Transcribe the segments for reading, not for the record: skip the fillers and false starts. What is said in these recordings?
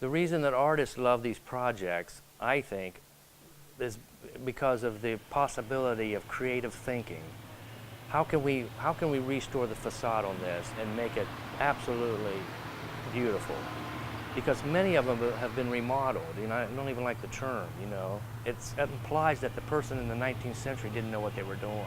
The reason that artists love these projects, I think, is because of the possibility of creative thinking. How can we restore the facade on this and make it absolutely beautiful? Because many of them have been remodeled. You know, I don't even like the term, you know. It implies that the person in the 19th century didn't know what they were doing.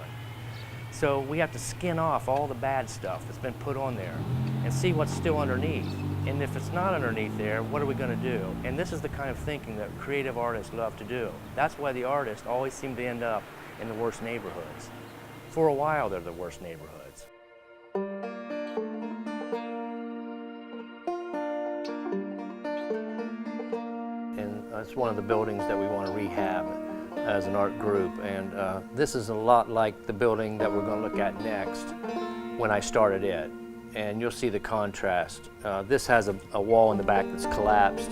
So we have to skin off all the bad stuff that's been put on there and see what's still underneath. And if it's not underneath there, what are we going to do? And this is the kind of thinking that creative artists love to do. That's why the artists always seem to end up in the worst neighborhoods. For a while, they're the worst neighborhoods. And that's one of the buildings that we want to rehab as an art group. And this is a lot like the building that we're going to look at next when I started it. And you'll see the contrast. This has a wall in the back that's collapsed.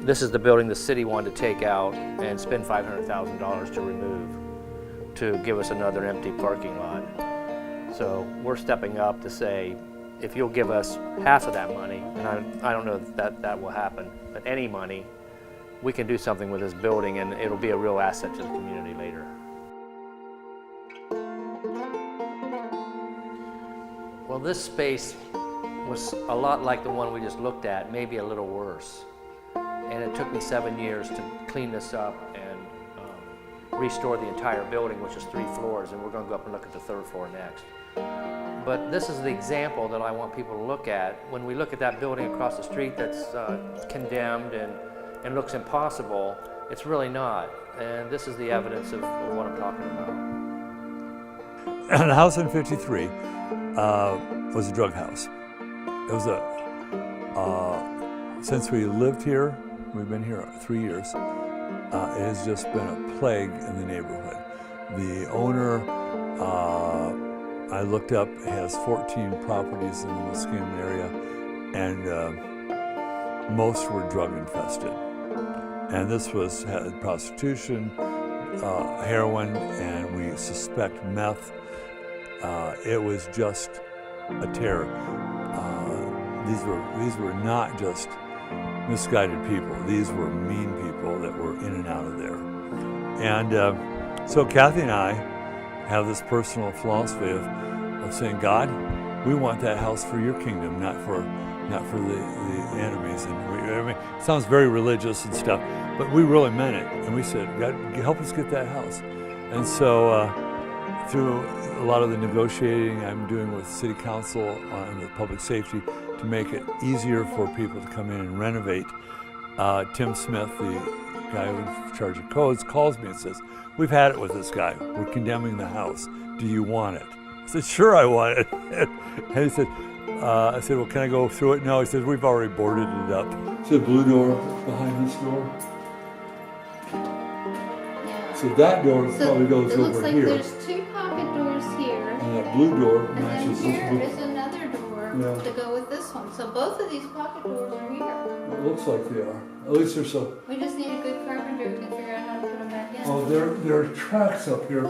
This is the building the city wanted to take out and spend $500,000 to remove to give us another empty parking lot. So we're stepping up to say, if you'll give us half of that money, and I don't know that that will happen, but any money, we can do something with this building and it'll be a real asset to the community later. Well, this space was a lot like the one we just looked at, maybe a little worse. And it took me 7 years to clean this up and restore the entire building, which is 3 floors, and we're going to go up and look at the 3rd floor next. But this is the example that I want people to look at. When we look at that building across the street that's condemned and looks impossible, it's really not. And this is the evidence of what I'm talking about. And the house in 53 was a drug house. It was since we lived here, we've been here 3 years, it has just been a plague in the neighborhood. The owner, I looked up, has 14 properties in the Muskegon area, and most were drug infested. And this had prostitution, heroin, and we suspect meth. It was just a terror. These were not just misguided people. These were mean people that were in and out of there. And so Kathy and I have this personal philosophy of saying, God, we want that house for your kingdom, not for the enemies. And I mean, it sounds very religious and stuff, but we really meant it. And we said, God, help us get that house. And so through a lot of the negotiating I'm doing with City Council on the public safety to make it easier for people to come in and renovate, Tim Smith, the guy who's in charge of codes, calls me and says, we've had it with this guy. We're condemning the house. Do you want it? I said, sure, I want it. And he said, I said, well, can I go through it? No, he said, we've already boarded it up. It's a blue door behind this door. Yeah. So that door probably goes over here. It looks like there's 2 pocket doors here. And that blue door And then matches this here blue. is another door to go with this one. So both of these pocket doors are here. It looks like they are. At least they're so. We just need a good carpenter who can figure out how to put them back in. Oh, there are tracks up here.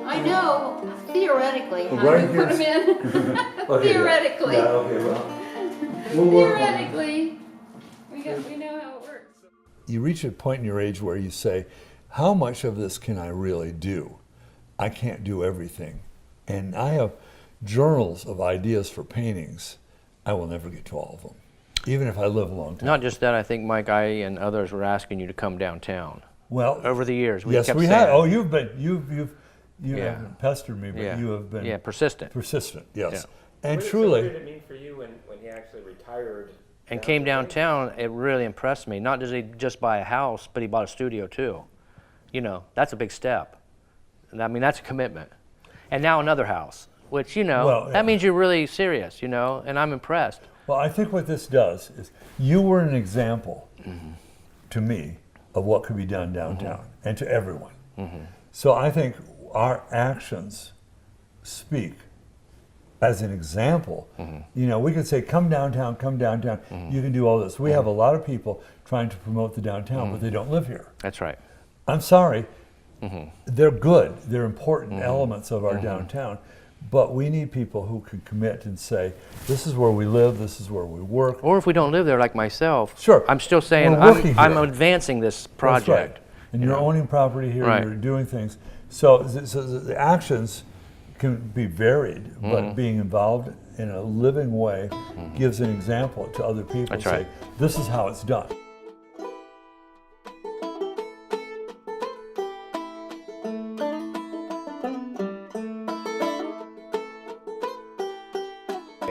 I know, theoretically, how Right to put them in. Okay, Theoretically. Yeah, okay, well. We'll work on it. Theoretically. We know how it works. You reach a point in your age where you say, how much of this can I really do? I can't do everything. And I have journals of ideas for paintings. I will never get to all of them, even if I live a long time. Not just that, I think, Mike, I and others were asking you to come downtown. Well, over the years, we yes, kept we saying have. it. Oh, you Yeah. haven't pestered me, but you have been persistent. Persistent, yes. Yeah. And What truly. did it mean for you when you actually retired? And came downtown, it really impressed me. Not does he just buy a house, but he bought a studio too. You know, that's a big step. And I mean, that's a commitment. And now another house, which, you know, Well, yeah. that means you're really serious, you know, and I'm impressed. Well, I think what this does is you were an example to me of what could be done downtown and to everyone. So I think our actions speak as an example. You know, we could say, come downtown, you can do all this. We have a lot of people trying to promote the downtown, but they don't live here. That's right. I'm sorry, they're good, they're important elements of our downtown, But we need people who can commit and say, this is where we live, this is where we work. Or if we don't live there, like myself, Sure. I'm still saying We're working I'm here. advancing this That's project. right. And you're owning property here, Right. you're doing things. So the actions can be varied, Mm-hmm. but being involved in a living way gives an example to other people. That's Say, right. this is how it's done.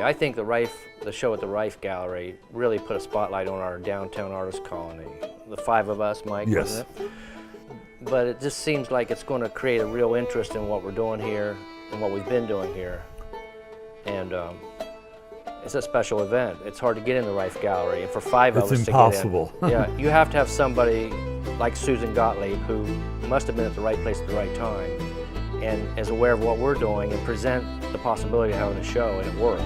I think the show at the Riffe Gallery really put a spotlight on our downtown artist colony. The 5 of us, Mike, Yes. wasn't it? But it just seems like it's going to create a real interest in what we're doing here and what we've been doing here. And it's a special event. It's hard to get in the Riffe Gallery, and for 5 of It's us impossible. to get in. Yeah, you have to have somebody like Susan Gottlieb who must have been at the right place at the right time and is aware of what we're doing and present the possibility of having a show, and it worked.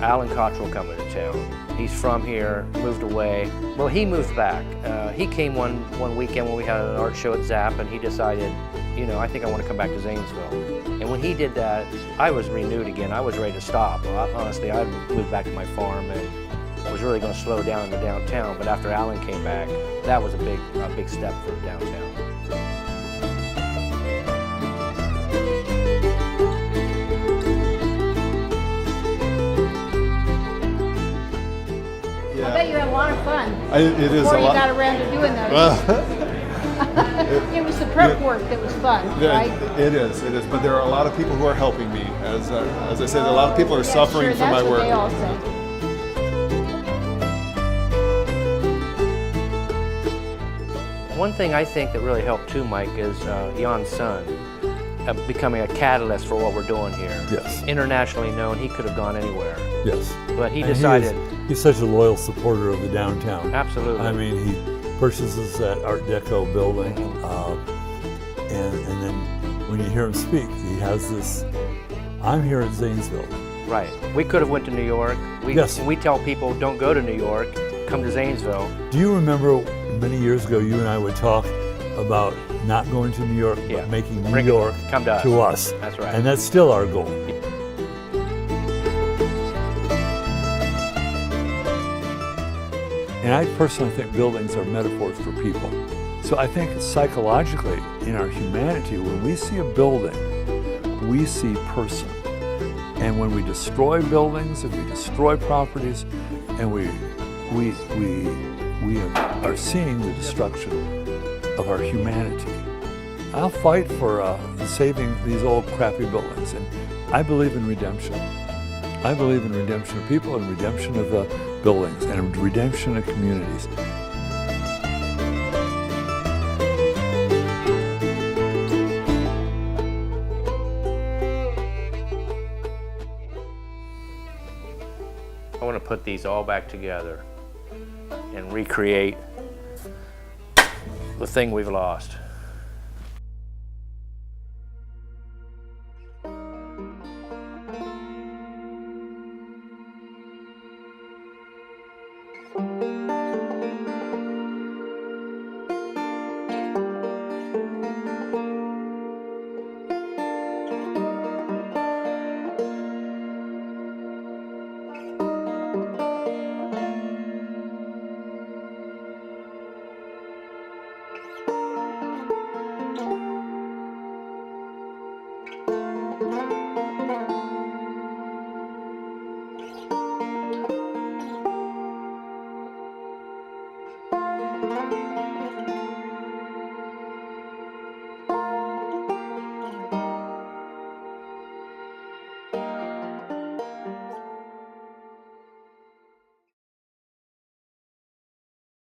Alan Cottrell coming to town. He's from here, moved away. Well, he moved back. He came one weekend when we had an art show at Zap, and he decided, you know, I think I want to come back to Zanesville. And when he did that, I was renewed again. I was ready to stop. Honestly, I moved back to my farm and was really going to slow down in the downtown. But after Alan came back, that was a big step for downtown. I bet you had a lot of fun It is before a you lot. got around to doing those. Well, It was the prep work that was fun, right? it is. But there are a lot of people who are helping me. As I said, a lot of people are Yeah, suffering sure, from my that's what work. they all said. One thing I think that really helped too, Mike, is Jan's son becoming a catalyst for what we're doing here. Yes. Internationally known, he could have gone anywhere. Yes. But he And decided, he's such a loyal supporter of the downtown. absolutely. I mean, he purchases that Art Deco building, and then when you hear him speak, he has this, I'm here at Zanesville. Right. We could have went to New York. Yes. We tell people, don't go to New York, come to Zanesville. Do you remember many years ago you and I would talk about not going to New York, Yeah. but making New Bring it- York come to us. to us? That's right. And that's still our goal. And I personally think buildings are metaphors for people. So I think psychologically, in our humanity, when we see a building, we see person. And when we destroy buildings, and we destroy properties, and we are seeing the destruction of our humanity. I'll fight for saving these old crappy buildings, and I believe in redemption. I believe in redemption of people and redemption of the buildings and redemption of communities. I want to put these all back together and recreate the thing we've lost.